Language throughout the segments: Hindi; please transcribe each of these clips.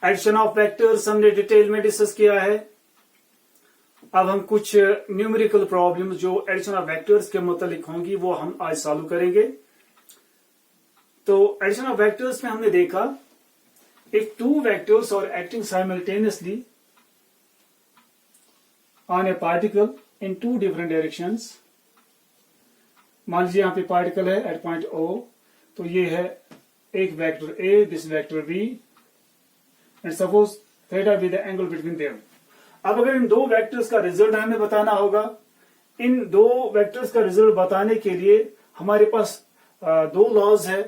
एडिशन ऑफ वेक्टर्स हमने डिटेल में डिस्कस किया है। अब हम कुछ न्यूमेरिकल प्रॉब्लम जो एडिशन ऑफ वेक्टर्स के मुतालिक होंगी वो हम आज सॉल्व करेंगे। तो एडिशन ऑफ वेक्टर्स में हमने देखा if two vectors are acting simultaneously on a particle in two different directions. मान लीजिए यहां पे पार्टिकल है एट पॉइंट ओ, तो ये है एक vector A, this vector B, and suppose theta with the angle between them. अब अगर इन दो वेक्टर्स का रिजल्ट हमें बताना होगा, इन दो वेक्टर्स का रिजल्ट बताने के लिए हमारे पास दो लॉज है।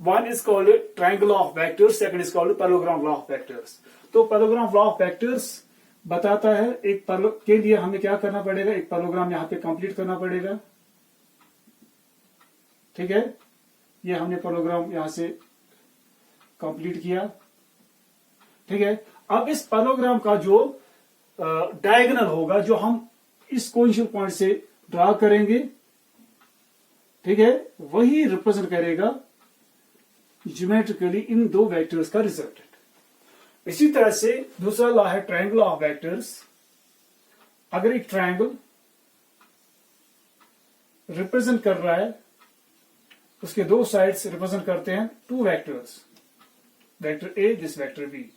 One is called triangle of vectors, second is called parallelogram law of vectors. तो पैरेललोग्राम लॉ ऑफ वेक्टर्स बताता है एक के लिए हमें क्या करना पड़ेगा, एक पैरेललोग्राम यहां पे कंप्लीट करना पड़ेगा। ठीक है, ये हमने पैरेललोग्राम यहां से कंप्लीट किया। ठीक है, अब इस पैरेललोग्राम का जो डायगोनल होगा, जो हम इस कोइंसिडेंट पॉइंट से ड्रा करेंगे, ठीक है, वही रिप्रेजेंट करेगा ज्योमेट्रिकली इन दो वेक्टर्स का रिजल्ट। इसी तरह से दूसरा लॉ है ट्रायंगल ऑफ वेक्टर्स। अगर एक ट्रायंगल रिप्रेजेंट कर रहा है, उसके दो साइड्स रिप्रेजेंट करते हैं two vectors, vector A, this vector B.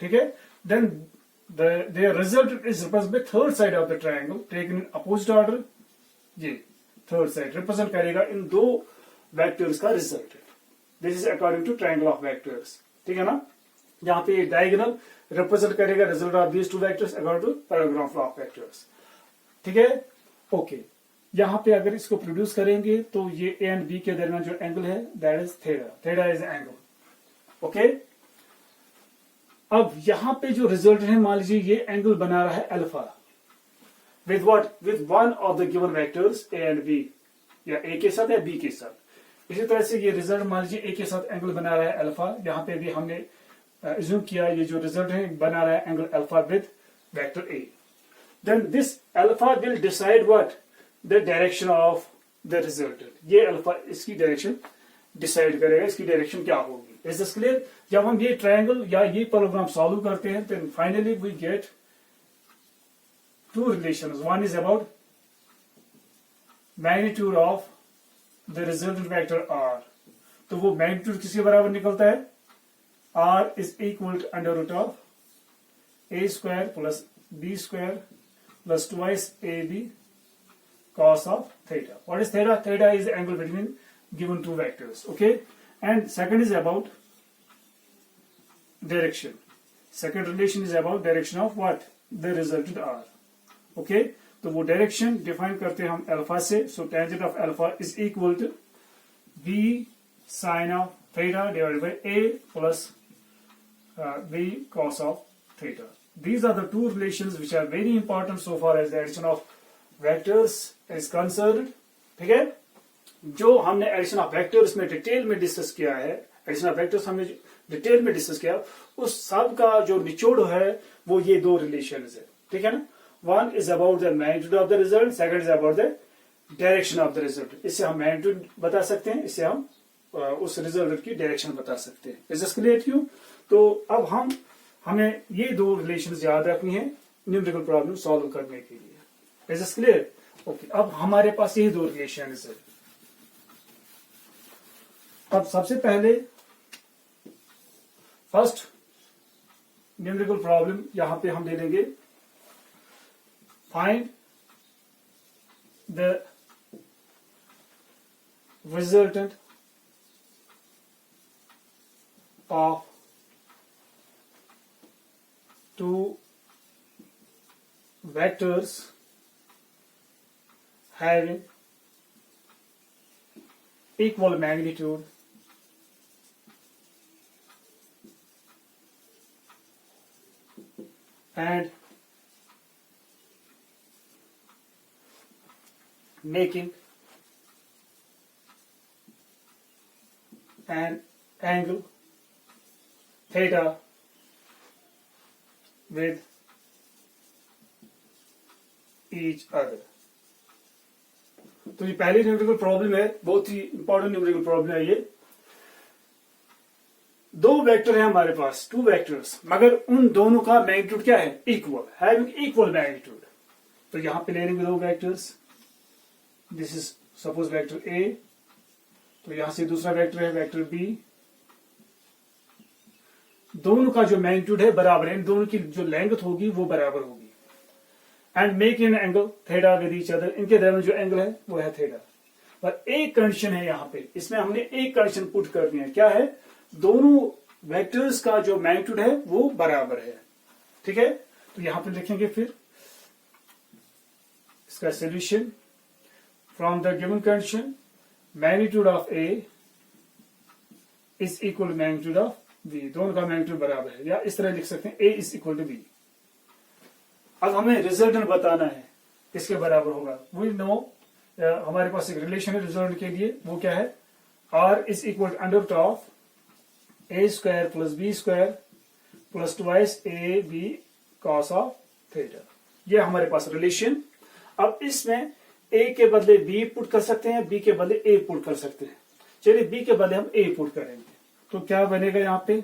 ठीक है, then their result is represented by third side of the triangle taken in opposite order। ये थर्ड साइड रिप्रेजेंट करेगा इन दो वेक्टर्स का result. This is according to triangle of vectors. ठीक है ना, यहाँ पे डायगोनल रिप्रेजेंट करेगा result of these two vectors according to parallelogram law of vectors. ठीक है, ओके। यहाँ पे अगर इसको प्रोड्यूस करेंगे तो ये ए एंड बी के दरमियान जो एंगल है that is theta. Theta is angle. Okay, अब यहां पे जो रिजल्ट है, मान लीजिए ये एंगल बना रहा है alpha with what, with one of the given vectors A and B, या ए के साथ या बी के साथ। इसी तरह से ये रिजल्ट मान लीजिए ए के साथ एंगल बना रहा है अल्फा। यहां पे भी हमने अज्यूम किया ये जो रिजल्ट है बना रहा है angle alpha with vector A. Then this alpha will decide what, the direction of the result. ये अल्फा इसकी डायरेक्शन डिसाइड करेगा, इसकी डायरेक्शन क्या होगी। Is this clear? जब हम ये ट्रायंगल या ये पैरेललोग्राम सॉल्व करते हैं, then finally we get two relations. One is about magnitude of the resultant vector R. तो वो मैग्नीट्यूड किसके बराबर निकलता है, R is equal to under root of A square plus B square plus twice A B cos of theta. What is theta? Theta is the angle between given two vectors. Okay, and second is about direction. Second relation is about direction of what, the resultant r. Okay, तो वो डायरेक्शन डिफाइन करते हैं हम अल्फा से। So tangent of alpha is equal to B sine of theta divided by A plus B cos of theta. These are the two relations which are very important so far as the addition of vectors is concern. ठीक है, जो हमने एडिशन ऑफ वेक्टर्स में डिटेल में डिस्कस किया है, एडिशन ऑफ वेक्टर्स हमने डिटेल में डिस्कस किया, उस सब का जो निचोड़ है वो ये दो रिलेशंस है। ठीक है ना, one is about the magnitude of the result, second is about the direction of the result. इससे हम मैग्नीट्यूड बता सकते हैं, इससे हम उस रिजल्ट की डायरेक्शन बता सकते हैं। Is this clear to you? तो अब हमें ये दो रिलेशंस याद रखनी है न्यूमेरिकल प्रॉब्लम सॉल्व करने के लिए। Is this clear? ओके, अब हमारे पास यही दो रिलेशंस है। अब सबसे पहले फर्स्ट न्यूमेरिकल प्रॉब्लम यहां पे हम ले लेंगे, find the resultant of two vectors having equal magnitude and making an angle theta with each other। तो ये पहली न्यूमेरिकल प्रॉब्लम है, बहुत ही इंपॉर्टेंट न्यूमेरिकल प्रॉब्लम है ये। दो वेक्टर है हमारे पास, टू वेक्टर्स, मगर उन दोनों का मैग्नीट्यूड क्या है, इक्वल, हैविंग इक्वल मैग्नीट्यूड। तो यहां पे ले लेंगे दो vectors, this is suppose vector A, तो यहां से दूसरा वेक्टर है वेक्टर बी, दोनों का जो मैग्नीट्यूड है बराबर है, इन दोनों की जो लेंथ होगी वो बराबर होगी। And make an angle theta with each other, इनके दरमियान जो एंगल है वो है थीटा। पर एक कंडीशन है यहां पे, इसमें हमने एक कंडीशन पुट करनी है, क्या है, दोनों वेक्टर्स का जो मैग्नीट्यूड है वो बराबर है। ठीक है, तो यहां पे लिखेंगे फिर इसका solution, from the given condition magnitude of A is equal to magnitude of B, दोनों का मैग्नीट्यूड बराबर है, या इस तरह लिख सकते हैं ए इज इक्वल टू बी। अब हमें रिजल्टेंट बताना है किसके बराबर होगा। वी नो हमारे पास एक रिलेशन है रिजल्ट के लिए, वो क्या है, R is equal to under root of A square plus B square plus twice A B cos of theta, ये हमारे पास रिलेशन। अब इसमें ए के बदले बी पुट कर सकते हैं, बी के बदले ए पुट कर सकते हैं। चलिए बी के बदले हम ए पुट करेंगे, तो क्या बनेगा यहाँ पे,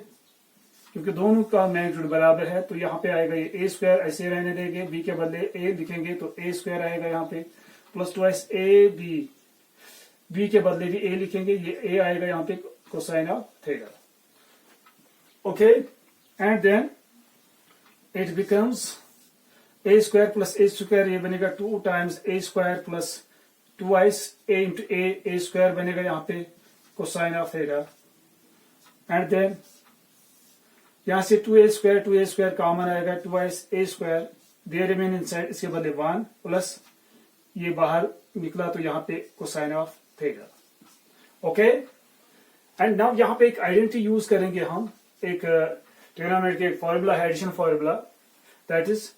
क्योंकि दोनों का मैग्नीट्यूड बराबर है, तो यहाँ पे आएगा ये ए स्क्वायर, ऐसे रहने देंगे, बी के बदले ए लिखेंगे तो ए स्क्वायर आएगा यहाँ पे, plus twice A B, B के बदले भी ए लिखेंगे, ये ए आएगा यहाँ पे cosine of theta. Okay, and then it becomes A square plus A square, ये बनेगा 2 times A square plus twice A into A square बनेगा यहाँ पे cosine of theta. And then यहां से 2a स्क्वायर कॉमन आएगा, twice A square, they remain inside, इसके बदले 1 प्लस ये बाहर निकला तो यहाँ पे cosine of theta. Okay, and now यहाँ पे एक आइडेंटिटी यूज करेंगे हम, एक ट्रिग्नोमेट्री का एक फॉर्मूला है, addition formula, that is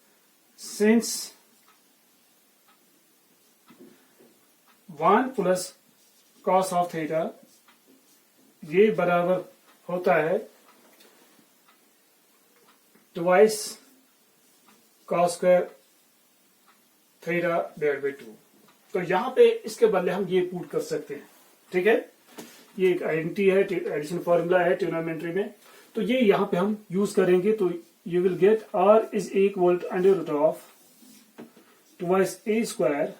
since 1 plus cos of theta ये बराबर होता है twice cos square theta divide by 2। तो यहां पे इसके बदले हम ये पुट कर सकते हैं। ठीक है, ये एक आइडेंटिटी है, एडिशन फॉर्मूला है ट्रिग्नोमेट्री में, तो ये यहां पे हम यूज करेंगे। तो you will get R is equal to under root of twice A square,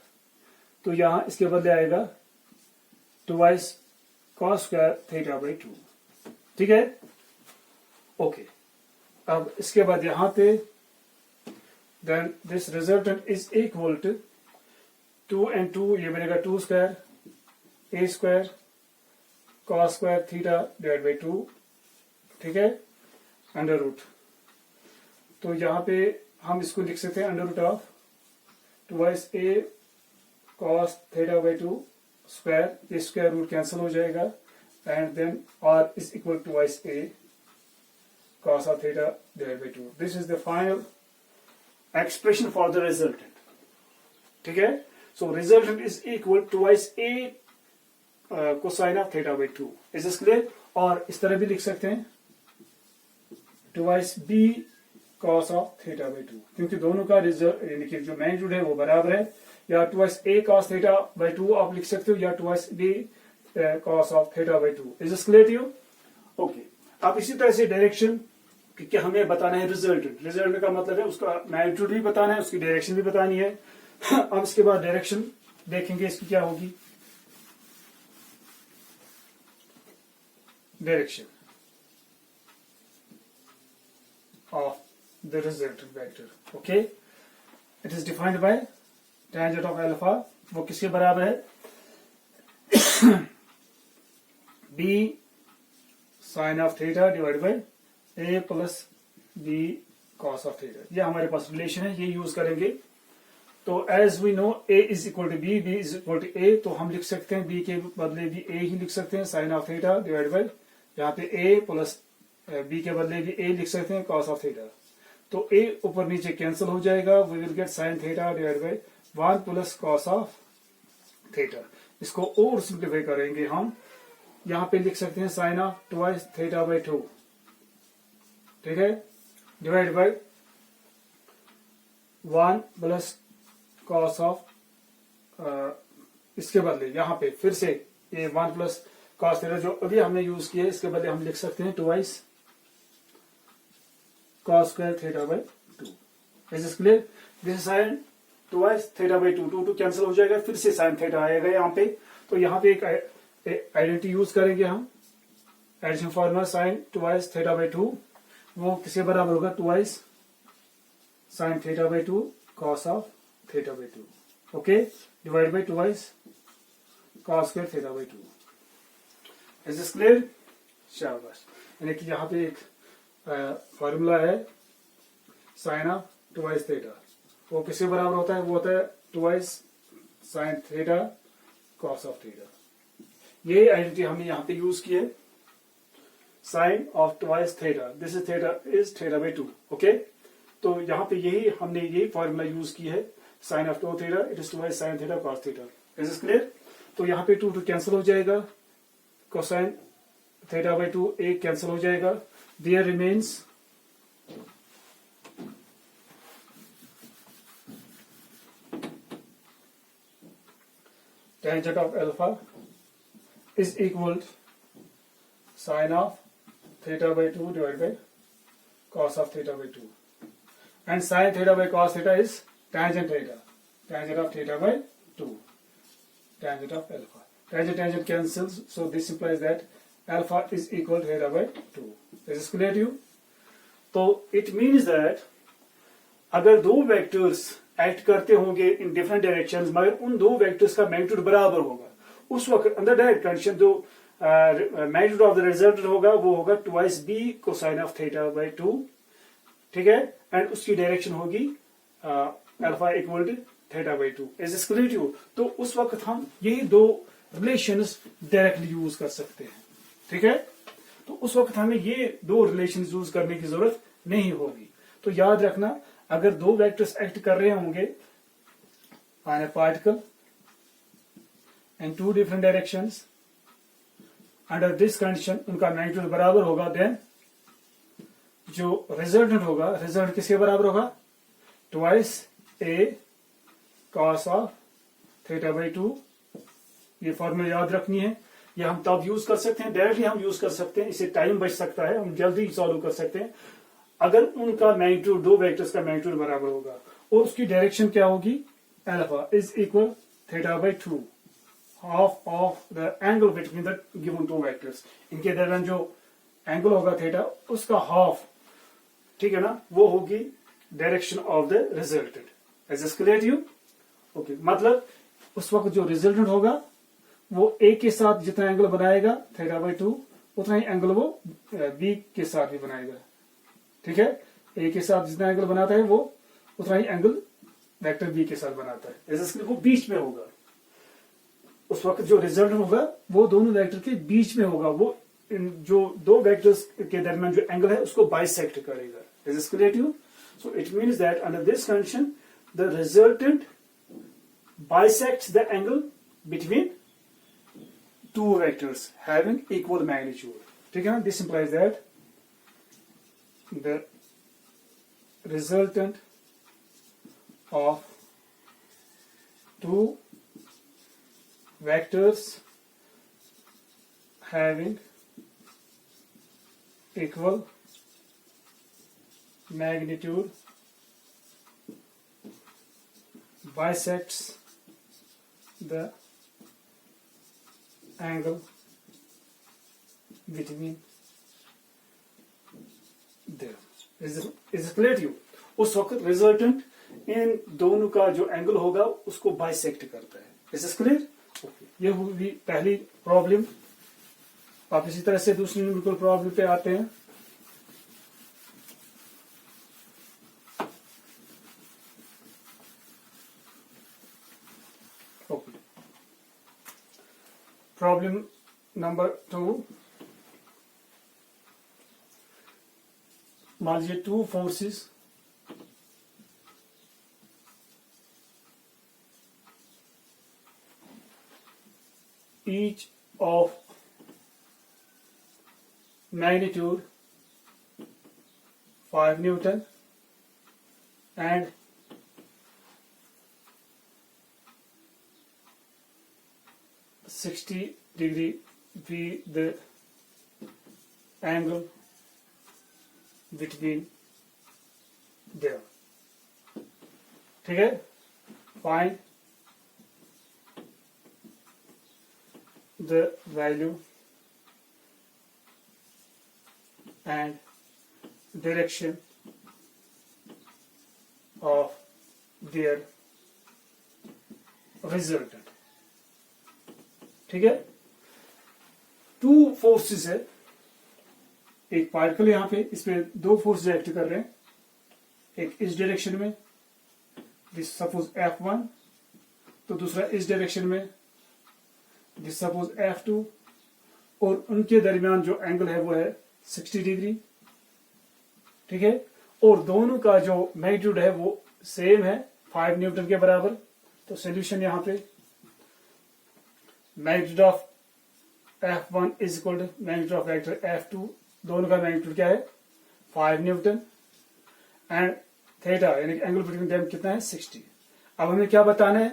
तो यहां इसके बदले आएगा twice cos square theta by 2। ठीक है, ओके, अब इसके बाद यहां पे then this resultant is equal to 2 and 2, ये बनेगा 2 square A square cos square theta divide by 2। ठीक है, अंडर रूट, तो यहां पे हम इसको लिख सकते हैं under root of twice A cos theta by 2 square, ये स्क्वायर रूट कैंसिल हो जाएगा, and then R is equal to twice A cos of theta divided by 2. This is the final expression for the resultant. ठीक है, so resultant is equal to twice a cosine of theta by 2. Is this clear? और इस तरह भी लिख सकते हैं twice b cos of theta by 2, क्योंकि दोनों का रिजल्ट यानी कि जो मैग्नीट्यूड है वो बराबर है। या twice a cos theta by 2 आप लिख सकते हो, या twice b cos of theta by 2. Is this clear to you? Okay. अब इसी तरह से डायरेक्शन कि हमें बताना है रिजल्ट का मतलब है उसका मैग्नीट्यूड भी बताना है, उसकी डायरेक्शन भी बतानी है। अब इसके बाद डायरेक्शन देखेंगे इसकी क्या होगी। Direction of the resultant vector, okay, it is defined by tangent of alpha, वो किसके बराबर है, B sine of theta divide by A plus B cos of theta. ये हमारे पास रिलेशन है, ये यूज करेंगे। तो as we know A is equal to B, B is equal to A, तो हम लिख सकते हैं बी के बदले भी ए ही लिख सकते हैं, sine of theta divide by यहाँ पे ए प्लस बी के बदले भी ए लिख सकते हैं कॉस ऑफ थीटा। तो ए ऊपर नीचे कैंसिल हो जाएगा, we will get sine theta divide by 1 plus cos of theta. इसको और सिंप्लीफाई करेंगे हम, यहां पे लिख सकते हैं sine of twice theta by 2, ठीक है, divide by 1 plus cos of, इसके बदले यहां पे फिर से ये 1 प्लस कॉस थीटा जो अभी हमने यूज किया है, इसके बदले हम लिख सकते हैं twice cos square theta by 2. Is this clear? This is sin twice theta by 2. 2 cancel हो जाएगा, फिर से sin theta आएगा यहाँ पे. तो यहाँ पे एक आइडेंटिटी यूज करेंगे हम. Addition formula sin twice theta by 2 वो किसके बराबर होगा? twice sin theta by 2 cos of theta by 2. Okay, divided by twice cos square theta by 2. Is this clear? शाबाश. यानी कि यहाँ पे एक फॉर्मूला है साइन ऑफ ट्वाइस थीटा. वो किसके बराबर होता है? वो होता है twice sine theta cos of theta. ये आइडेंटिटी हमने यहाँ पे यूज की है. Sine of twice theta, this is theta is theta by 2. Okay, तो यहाँ पे हमने यही फॉर्मूला यूज की है. Sine of 2 theta it is twice sine theta cos theta. Is this clear? तो यहाँ पे 2 कैंसिल हो जाएगा. कोसाइन थीटा बाई 2 एक कैंसिल हो जाएगा. There remains tangent of alpha is equal to sin of theta by 2 divided by cos of theta by 2. And sin theta by cos theta is tangent theta. Tangent of theta by 2. Tangent of alpha. Tangent cancels, so this implies that alpha is equal to theta by 2. Is this clear to you? तो it means that अगर दो वेक्टर्स एक्ट करते होंगे इन डिफरेंट डायरेक्शंस मगर उन दो वेक्टर्स का मैग्नीट्यूड बराबर होगा, उस वक्त अंडर डायरेक्ट कंडीशन जो मैग्नीट्यूड ऑफ द रिजल्ट होगा वो होगा twice B cosine of theta by 2. ठीक है, एंड उसकी डायरेक्शन होगी alpha equal to theta by 2. Is this clear to you? तो उस वक्त हम यही दो रिलेशंस डायरेक्टली यूज कर सकते हैं. ठीक है, तो उस वक्त हमें ये दो रिलेशन यूज करने की जरूरत नहीं होगी. तो याद रखना, अगर दो वेक्टर्स एक्ट कर रहे होंगे on a particle in two different directions, under this condition उनका मैग्नीट्यूड बराबर होगा, देन जो रिजल्टेंट होगा, रिजल्ट किसके बराबर होगा? Twice A cos of theta by 2. ये फॉर्मूला याद रखनी है. ये हम तब यूज कर सकते हैं, डायरेक्टली हम यूज कर सकते हैं, इससे टाइम बच सकता है, हम जल्दी सॉल्व कर सकते हैं. अगर उनका मैग्नीट्यूड, दो वेक्टर्स का मैग्नीट्यूड बराबर होगा और उसकी डायरेक्शन क्या होगी? Alpha is equal theta by 2, half of the angle between the given two vectors. इनके दरमियान जो एंगल होगा थीटा, उसका हाफ, ठीक है ना, वो होगी direction of the resultant. Is this clear to you? Okay, मतलब उस वक्त जो रिजल्टेंट होगा वो ए के साथ जितना एंगल बनाएगा थीटा बाई 2, उतना ही एंगल वो बी के साथ भी बनाएगा. ठीक है, ए के साथ जितना एंगल बनाता है वो उतना ही एंगल वेक्टर बी के साथ बनाता है. ऐसे वो बीच में होगा. उस वक्त जो रिजल्ट होगा वो दोनों वेक्टर के बीच में होगा. वो जो दो वेक्टर्स के दरमियान जो एंगल है उसको बाइसेक्ट करेगा. Is this clear to you? So it means that under this condition the resultant bisects the angle between two vectors having equal magnitude. ठीक है ना? This implies that the resultant of two vectors having equal magnitude bisects the angle between them. Is it clear to you? उस वक्त रिजल्टेंट इन दोनों का जो एंगल होगा उसको बाइसेक्ट करता है. Is this clear? ओके, ये हुई पहली प्रॉब्लम. आप इसी तरह से दूसरी न्यूमेरिकल प्रॉब्लम पे आते हैं. Problem number 2. मान लीजिए two forces each of magnitude 5 Newton and (60° be the angle between there. ठीक है, find the value and direction of their resultant. ठीक है, टू फोर्सेस है, एक पार्टिकल यहां पे, इसमें दो फोर्स एक्ट कर रहे हैं, एक इस डायरेक्शन में, दिस सपोज F1, तो दूसरा इस डायरेक्शन में, दिस सपोज F2, और उनके दरमियान जो एंगल है वो है 60 डिग्री. ठीक है, और दोनों का जो मैग्नीट्यूड है वो सेम है, 5 न्यूटन के बराबर. तो सोल्यूशन यहां पे, magnitude of F1 is equal to magnitude of vector F2, दोनों का मैग्नीट्यूड क्या है 5 न्यूटन, एंड थीटा यानी एंगल बिटवीन देम कितना है 60. अब हमें क्या बताना है,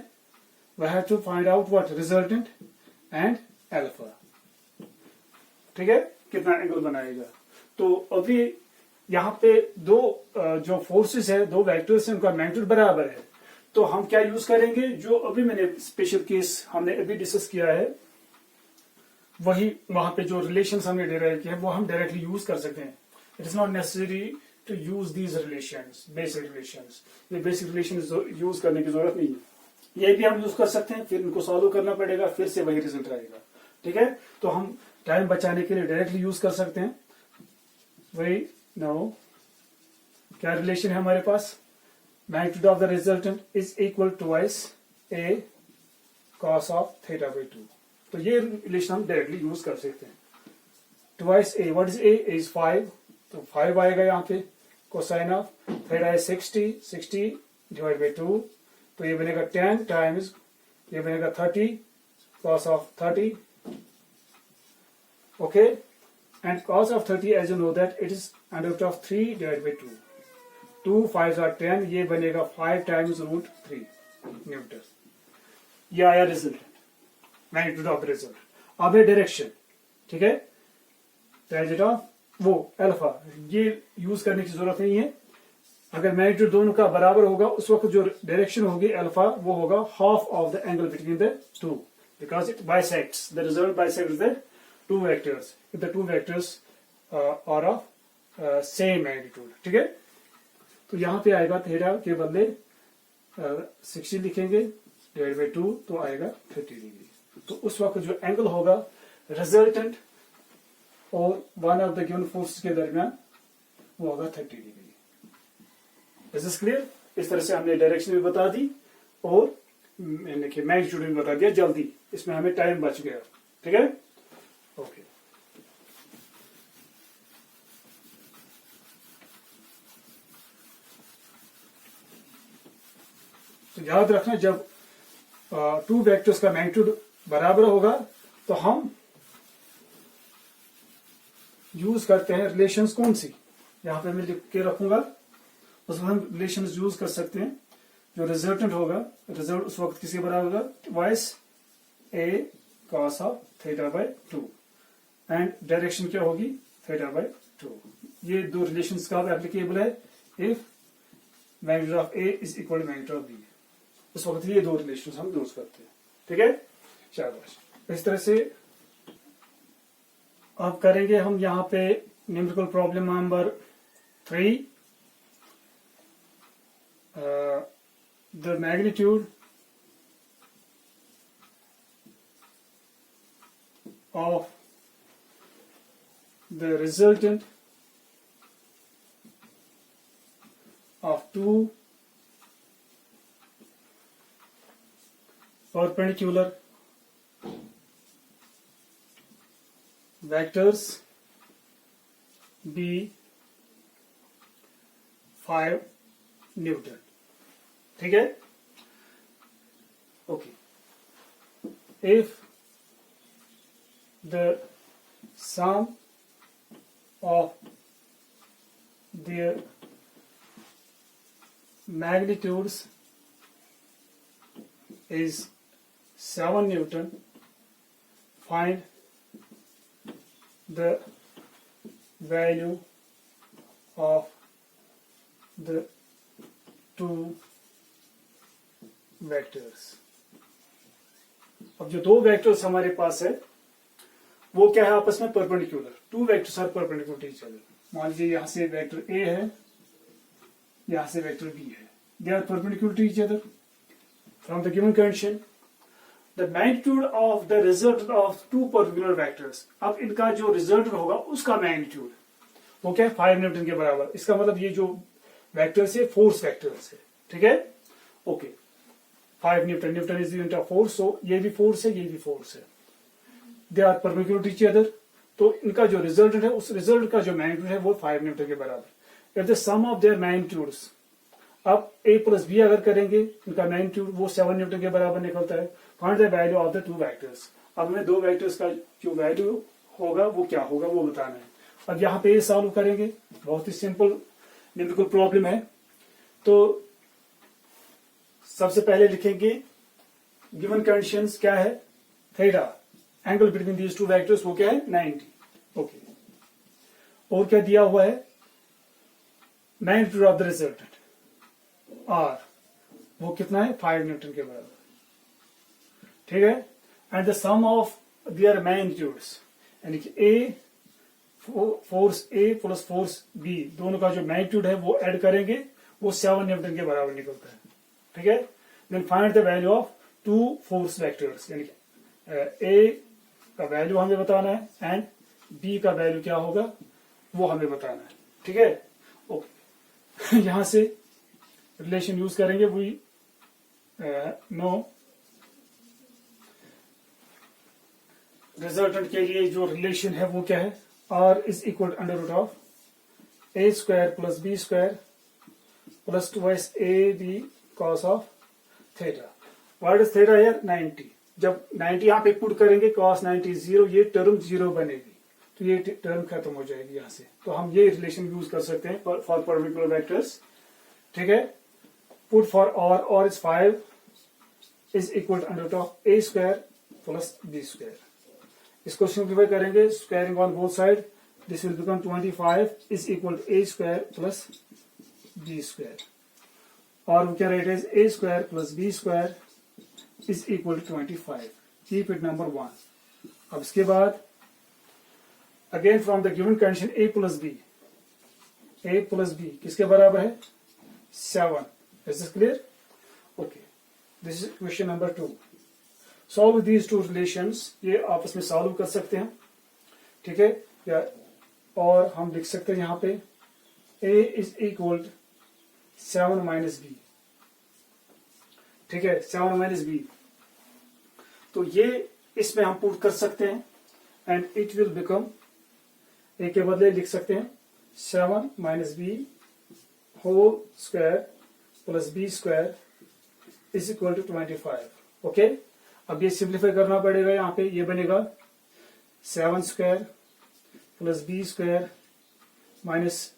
we have to find out what resultant and alpha. ठीक है, कितना एंगल बनाएगा. तो अभी यहाँ पे दो जो फोर्सेस है, दो वेक्टर्स हैं, उनका मैग्नीट्यूड बराबर है. तो हम क्या यूज करेंगे, जो अभी मैंने स्पेशल केस हमने अभी डिस्कस किया है, वही वहां पे जो रिलेशंस हमने डिराइव किए हैं वो हम डायरेक्टली यूज कर सकते हैं. It is not necessary to use these relations, basic relations. ये बेसिक रिलेशन यूज करने की जरूरत नहीं है, ये भी हम यूज कर सकते हैं, फिर इनको सॉल्व करना पड़ेगा, फिर से वही रिजल्ट आएगा. ठीक है, तो हम टाइम बचाने के लिए डायरेक्टली यूज कर सकते हैं. वही नो क्या रिलेशन है हमारे पास, magnitude of the resultant is equal to twice A cos of theta by 2. तो ये रिलेशन हम डायरेक्टली यूज कर सकते हैं. Twice A, what is A is 5, तो 5 आएगा यहाँ पे. Cosine of theta is 60 divide by 2, तो ये बनेगा 10 टाइम्स, ये बनेगा 30 cos of 30. Okay, and cos of 30 as you know that it is under root of 3 divide by 2. 2 5 are 10, ये बनेगा 5 टाइम्स रूट 3 न्यूटन. ये आया रिजल्ट, मैग्नीट्यूड ऑफ रिजल्ट. अब है डायरेक्शन. ठीक है, ट्रांजिट ऑफ वो अल्फा, ये यूज करने की जरूरत नहीं है. अगर मैग्नीट्यूड दोनों का बराबर होगा उस वक्त जो डायरेक्शन होगी अल्फा वो होगा half of the angle between the two, because it bisects, the result bisects the two vectors if the two vectors are of same magnitude. ठीक है, तो यहां पे आएगा थीटा के बदले 60 लिखेंगे डिवाइड बाई 2, तो आएगा 30 डिग्री. तो उस वक्त जो एंगल होगा रिजल्टेंट और one of the given force के दरमियान वो होगा 30 डिग्री. Is this clear? इस तरह से हमने डायरेक्शन भी बता दी और मैग्नीट्यूड भी बता दिया जल्दी, इसमें हमें टाइम बच गया. ठीक है, ओके. तो याद रखना, जब टू वेक्टर्स का मैग्नीट्यूड बराबर होगा तो हम यूज करते हैं रिलेशंस. कौन सी, यहां पे मैं लिख के रखूंगा, उसमें हम रिलेशंस यूज कर सकते हैं. जो रिजल्टेंट होगा, रिजल्ट उस वक्त किसके बराबर होगा, twice A cos of theta by 2, and direction क्या होगी थीटा बाई 2. ये दो रिलेशंस का एप्लीकेबल है if magnitude of A is equal to magnitude of B. उस वक्त ये दो रिलेशंस हम यूज करते हैं. ठीक है, शाबाश. इस तरह से अब करेंगे हम यहां पे numerical problem number 3. The magnitude of the resultant of two perpendicular vectors be 5 Newton. ठीक है, okay. If the sum of their magnitudes is 7 Newton, find the value of the two vectors. अब जो दो वेक्टर्स हमारे पास है वो क्या है, आपस में perpendicular. Two vectors are perpendicular to each other. मान लीजिए यहां से वेक्टर ए है, यहां से वेक्टर बी है, they are perpendicular to each other from the given condition. The magnitude of the result of two perpendicular vectors, अब इनका जो रिजल्ट होगा उसका मैग्नीट्यूड वो क्या है, 5 न्यूटन के बराबर। इसका मतलब ये जो वेक्टर्स है फोर्स वेक्टर्स है, ठीक है, okay. 5 newton, newton is the unit of force, so ये भी फोर्स है, ये भी फोर्स है, they are perpendicular to each other. तो इनका जो रिजल्ट है उस रिजल्ट का जो मैग्नीट्यूड है वो 5 न्यूटन के बराबर। If the sum of their magnitudes, अब a प्लस बी अगर करेंगे इनका मैग्नीट्यूड वो 7 न्यूटन के बराबर निकलता है। Find the value of the two vectors, अब हमें दो वेक्टर्स का जो वैल्यू होगा वो क्या होगा वो बताना है। अब यहाँ पे ये सॉल्व करेंगे, बहुत ही सिंपल न्यूमेरिकल प्रॉब्लम है। तो सबसे पहले लिखेंगे गिवन कंडीशंस क्या है, theta, angle between these two vectors वो क्या है 90, ओके। और क्या दिया हुआ है, magnitude of the resultant R, वो कितना है 5 न्यूटन के बराबर, ठीक है। And the sum of their magnitudes, यानी कि A force A plus force B दोनों का जो मैग्नीट्यूड है वो ऐड करेंगे, वो 7 न्यूटन के बराबर निकलता है, ठीक है। Then find the value of two force vectors, यानी कि ए का वैल्यू हमें बताना है एंड बी का वैल्यू क्या होगा वो हमें बताना है, ठीक है, ओके। यहां से रिलेशन यूज करेंगे, वी नो रिजल्टेंट के लिए जो रिलेशन है वो क्या है, r is equal under root of A square plus B square plus twice A B cos of theta. What is theta here 90। जब 90 यहाँ पे पुट करेंगे cos 90 0, ये टर्म 0 बनेगी, तो ये टर्म खत्म हो जाएगी यहाँ से। तो हम ये रिलेशन यूज कर सकते हैं फॉर परपेंडिकुलर वेक्टर्स, ठीक है। Put for r is 5 is equal under root of A square plus B square. इसको सिंप्लीफाई करेंगे, squaring on both side, this will become 25 is equal to A square plus B square, और वो क्या rate is A square plus B square is equal to 25। Keep it number 1। अब इसके बाद again from the given condition A plus B किसके बराबर है 7। Is this clear, okay. This is question number 2। Solve these two relations, ये आपस में सॉल्व कर सकते हैं, ठीक है। या और हम लिख सकते हैं यहाँ पे a is equal 7 minus B, ठीक है, 7 माइनस बी। तो ये इसमें हम पुट कर सकते हैं and it will become, A के बदले लिख सकते हैं 7 minus B whole square plus B square is equal to 25, okay. अब ये सिंप्लीफाई करना पड़ेगा, यहाँ पे ये बनेगा 7 square plus B square minus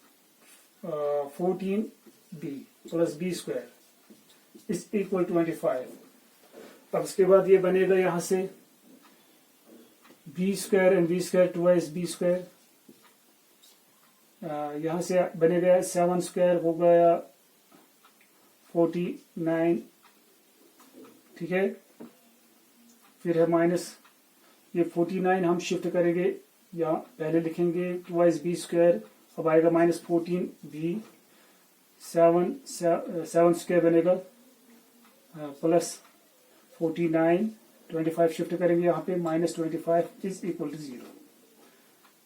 14 B plus B square is equal 25। अब इसके बाद ये बनेगा यहां से B square and B square 2 B square, यहां से बनेगा 7 स्क्वायर हो गया 49, ठीक है। फिर है माइनस ये 49 हम शिफ्ट करेंगे, यहाँ पहले लिखेंगे 2 बी स्क्वायर, अब आएगा माइनस 14 बी, 7 स्क्वायर बनेगा प्लस 49, 25 शिफ्ट करेंगे यहाँ पे माइनस 25 इज इक्वल टू 0।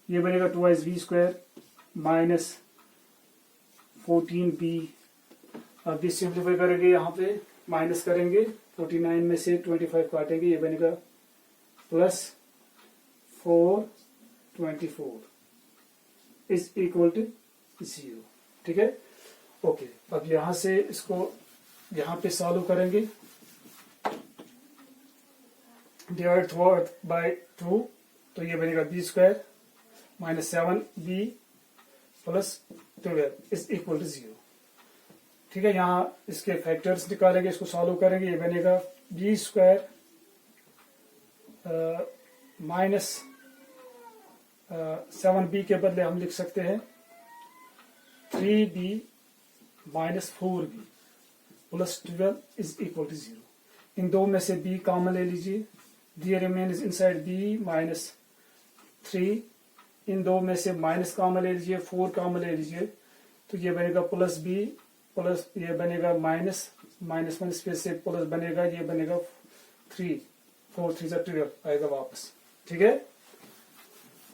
ये बनेगा 2 बी स्क्वायर माइनस 14 बी। अब भी सिंप्लीफाई करेंगे, यहाँ पे माइनस करेंगे, 49 में से 25 काटेंगे, ये बनेगा प्लस 424 इज इक्वल टू 0, ठीक है, ओके। अब यहां से इसको यहां पे सॉल्व करेंगे, डिवाइड बाय 2, तो ये बनेगा B square minus 7 B plus 12 is equal to 0, ठीक है। यहाँ इसके फैक्टर्स निकालेंगे, इसको सॉल्व करेंगे, ये बनेगा बी स्क्वायर माइनस 7b के बदले हम लिख सकते हैं 3b minus 4b, plus 12 is equal to 0। इन दो में से b कॉमन ले लीजिए, d remains inside b minus 3। इन दो में से माइनस कॉमन ले लीजिए, 4 कॉमन ले लीजिए, तो ये बनेगा प्लस b प्लस ये बनेगा माइनस माइनस माइनस फिर से प्लस बनेगा, ये बनेगा 3, 4 3 से 12 आएगा वापस। ठीक है,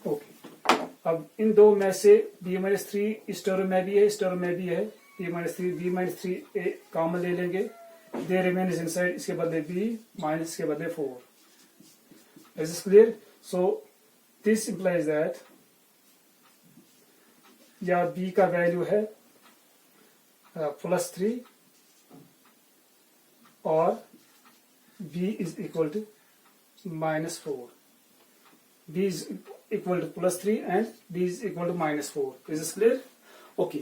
ओके। अब इन दो में से b माइनस 3 इस टर्म में भी है, इस टर्म में भी है, b माइनस 3 a कॉमन ले लेंगे, दे रिमेन्स इनसाइड, इसके बदले b माइनस इसके बदले 4। Is this clear? So this implies that या b का वैल्यू है प्लस 3 और b is equal to minus 4। b is equal to plus 3 and b is equal to minus 4। Is this clear? Okay,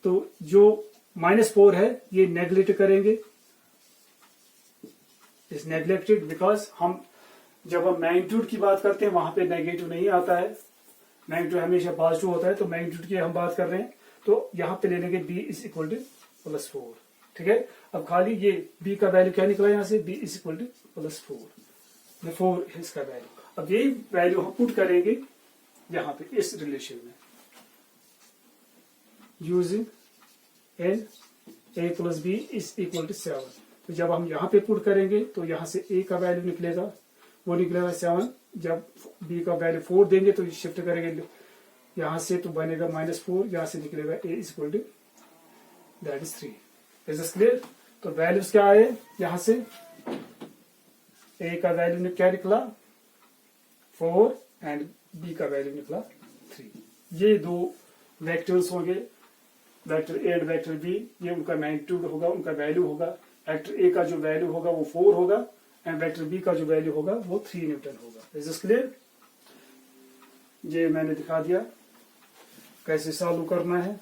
तो जो माइनस 4 है ये नेग्लेक्ट करेंगे, इज नेग्लेक्टेड बिकॉज हम जब हम मैग्नीट्यूड की बात करते हैं वहां पे नेगेटिव नहीं आता है, मैग्नीट्यूड हमेशा पॉजिटिव होता है, तो मैग्नीट्यूड की हम बात कर रहे हैं, तो यहां पे ले लेंगे b is equal to plus 4। ठीक है, अब खाली ये b का वैल्यू क्या निकला यहां से, b is equal to plus 4, 4 है इसका वैल्यू। अब यही वैल्यू हम पुट करेंगे यहां पे इस रिलेशन में, using an a plus b is equal to 7। तो जब हम यहां पे पुट करेंगे तो यहां से a का वैल्यू निकलेगा, वो निकलेगा 7। जब b का वैल्यू 4 देंगे तो शिफ्ट करेंगे यहां से, तो बनेगा -4, यहां से निकलेगा a is equal to that is 3। Is this clear? तो वैल्यूज क्या आए यहां से, a का वैल्यू क्या निकला 4 एंड b का वैल्यू निकला 3। ये दो वेक्टर्स होंगे, vector a and vector b, ये उनका मैग्नीट्यूड होगा, उनका वैल्यू होगा। वेक्टर a का जो वैल्यू होगा वो 4 होगा एंड वेक्टर b का जो वैल्यू होगा वो 3 न्यूटन होगा। Is this clear? ये मैंने दिखा दिया कैसे सॉल्व करना है।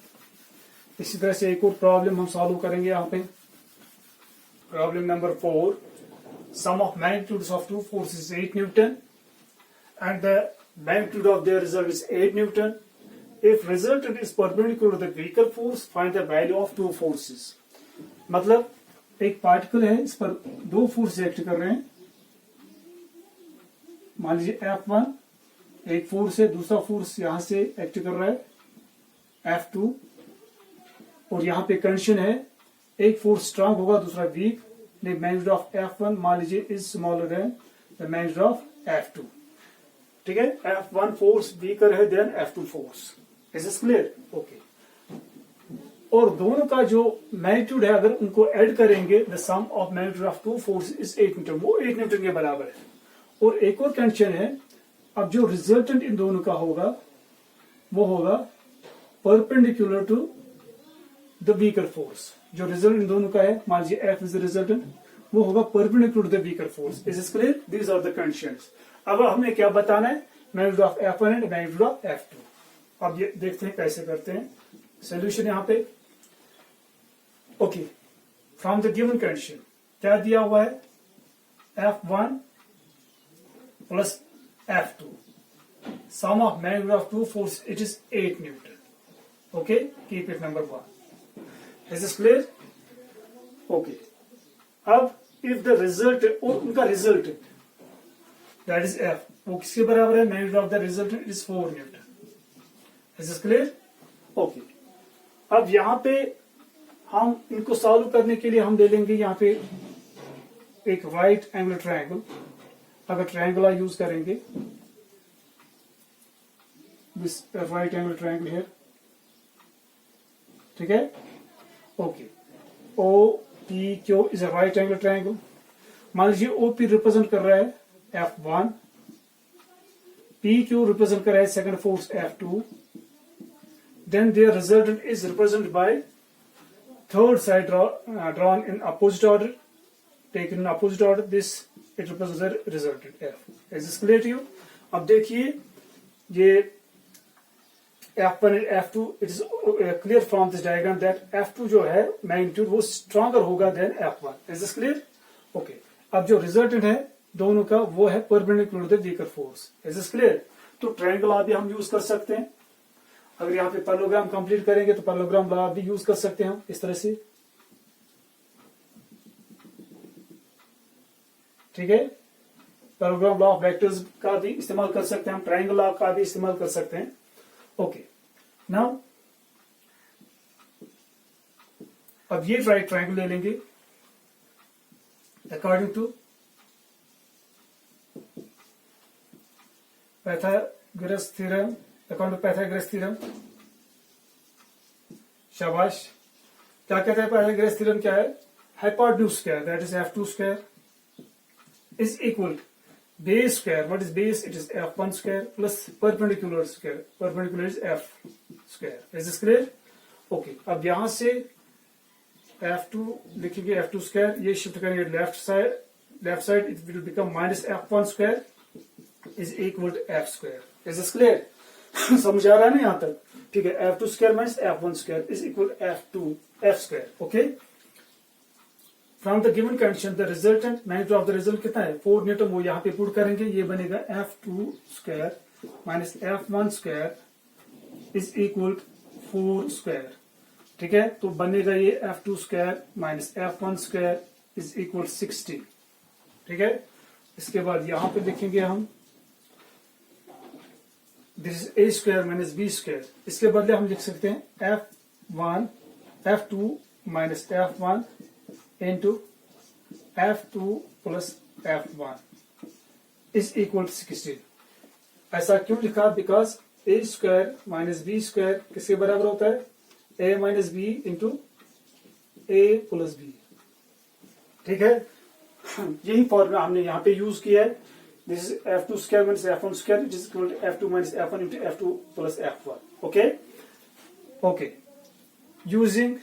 इसी तरह से एक और प्रॉब्लम हम सॉल्व करेंगे यहाँ पे, problem number 4। Sum of magnitudes of two forces 8 newton and the magnitude of their result is 8 Newton. If resultant is perpendicular to the weaker force, find the value of two forces. मतलब एक पार्टिकल है, इस पर दो फोर्स एक्ट कर रहे हैं, मान लीजिए F1 एक फोर्स है, दूसरा फोर्स यहां से एक्ट कर रहा है F2, और यहाँ पे कंडीशन है एक फोर्स स्ट्रांग होगा दूसरा वीक, मैग्नीट्यूड ऑफ F1 मान लीजिए is smaller than the magnitude of F2। ठीक है, F1 फोर्स वीकर है then F2 force. Is this clear? Okay. और दोनों का जो मैग्नीट्यूड है अगर उनको ऐड करेंगे, the sum of magnitude of two force is 8 newton, वो 8 न्यूटन के बराबर है। और एक और कंडीशन है, अब जो रिजल्टेंट इन दोनों का होगा वो होगा perpendicular to the weaker force. जो रिजल्ट इन दोनों का है, मान लीजिए F इज द रिजल्टेंट, वो होगा perpendicular to the weaker force. Is this clear? These are the conditions. अब हमें क्या बताना है, magnitude of F1 and magnitude of F2। अब ये देखते हैं कैसे करते हैं सोल्यूशन यहाँ पे। Okay, from the given condition क्या दिया हुआ है, F1 plus F2, sum of magnitude of two force it is 8 newton. Okay, keep it number 1। Is this clear? Okay, अब इफ द रिजल्ट और उनका रिजल्ट दैट इज F, वो किसके बराबर है, magnitude of the resultant is 4 Newton. Is this clear? Okay, अब यहां पे हम इनको सॉल्व करने के लिए हम ले लेंगे यहाँ पे एक राइट एंगल ट्रायंगल। अगर ट्रायंगल यूज करेंगे, this right angle triangle here. ठीक है, okay, OPQ is a right angle triangle. मान लीजिए OP रिप्रेजेंट कर रहा है F1, PQ रिप्रेजेंट कर रहा है second force F2, then their resultant is represented by third side drawn in opposite order, taken in opposite order. This it represents the resultant F. Is this clear to you? अब देखिए ये F1 and F2, it is clear from this diagram that F2 जो है मैग्नीट्यूड वो स्ट्रॉन्गर होगा then F1. Is this clear? Okay. अब जो रिजल्टेंट है दोनों का वो है perpendicular to the weaker force. Is this clear? तो ट्रायंगल लॉ भी हम यूज कर सकते हैं। अगर यहाँ पे पैरेललोग्राम कंप्लीट करेंगे तो पैरेललोग्राम लॉ भी यूज कर सकते हैं हम इस तरह से। ठीक है, पैराग्राफ लॉ ऑफ वेक्टर्स का भी इस्तेमाल कर सकते हैं हम, ट्राइंगल लॉ का भी इस्तेमाल कर सकते हैं। ओके, नाउ अब ये ट्राइंगल ले लेंगे according to Pythagoras theorem, according to Pythagoras theorem. शाबाश, क्या कहते हैं पाइथागोरस थ्योरम? क्या है? Hypotenuse square, that is f2 square is equal to base square. What is base? It is f1 square plus perpendicular square. Perpendicular is f square. Is this clear? Okay. अब यहां से f2 लिखेंगे, f2 square, ये शिफ्ट करेंगे left side, it will become minus f1 square is equal to f square. Is this clear? समझ आ रहा है ना यहां तक? ठीक है, f2 square minus f1 square is equal to f square. Okay. From the given condition the resultant magnitude of the result कितना है? 4 न्यूटन, वो यहाँ पे पुट करेंगे, ये बनेगा f2 square minus f1 square is equal 4 square. ठीक है, तो बनेगा ये f2 square minus f1 square is equal 60। ठीक है, इसके बाद यहां पे लिखेंगे हम this is a square minus b square, इसके बदले हम लिख सकते हैं f2 minus f1 into f2 plus f1 is equal to 16। ऐसा क्यों लिखा? Because a square minus b square किसके बराबर होता है? a minus b into a plus b। ठीक है, यही फॉर्मूला हमने यहाँ पे यूज किया है। This is f2 square minus f1 square it is equal to f2 minus f1 into f2 plus f1। Okay okay, using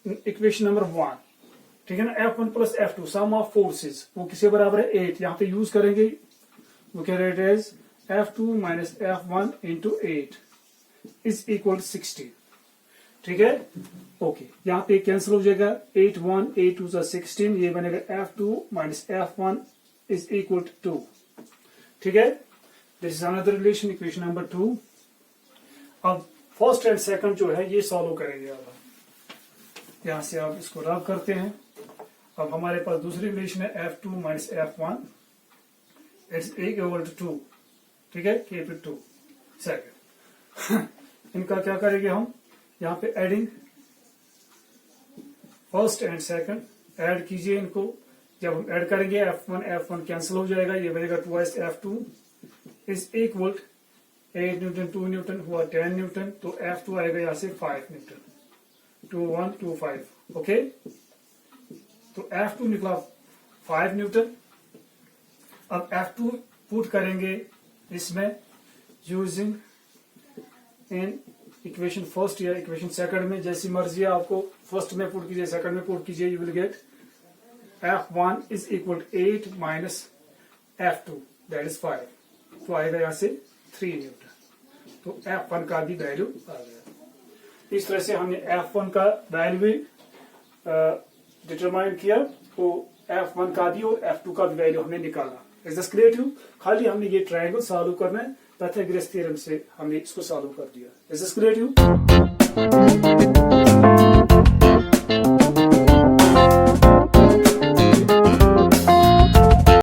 equation number 1, ठीक है ना, f1 plus f2 sum of forces वो किसके बराबर है? 8। यहां पे यूज करेंगे, वो कह रहे as f2 minus f1 into 8 is equal 60। ठीक है, ओके, यहां पे कैंसिल हो जाएगा, 8 1 8 2 16, ये बनेगा f2 minus f1 is equal to 2। ठीक है, this is another relation, equation number 2। अब फर्स्ट एंड सेकंड जो है ये सॉल्व करेंगे। अब यहां से आप इसको रब करते हैं। अब हमारे पास दूसरी रिलेशन है f2 minus f1 it's equal to 2। ठीक है, कीप इट 2 सेकंड। इनका क्या करेंगे हम? यहां पे adding first and second add कीजिए इनको। जब हम ऐड करेंगे f1 कैंसिल हो जाएगा, ये बनेगा 2 f2 is equal 8 Newton 2 Newton हुआ 10 न्यूटन, तो f2 आएगा यहां से 5 न्यूटन, 2 1 2 5। ओके, तो f2 निकला 5 न्यूटन। अब f2 पुट करेंगे इसमें यूजिंग इन इक्वेशन फर्स्ट या इक्वेशन सेकंड में, जैसी मर्जी है आपको, फर्स्ट में पुट कीजिए, सेकंड में पुट कीजिए, you will get f1 is equal to 8 minus f2 that is 5, तो आएगा यहां से 3 न्यूटन। तो f1 का भी वैल्यू आ गया। इस तरह से हमने f1 का वैल्यू डिटरमाइन किया, तो f1 का भी और f2 का भी वैल्यू हमने निकाला। Is this clear too? खाली हमने ये ट्रायंगल सॉल्व करना है, पाइथागोरस थ्योरम से हमने इसको सॉल्व कर दिया। Is this clear to?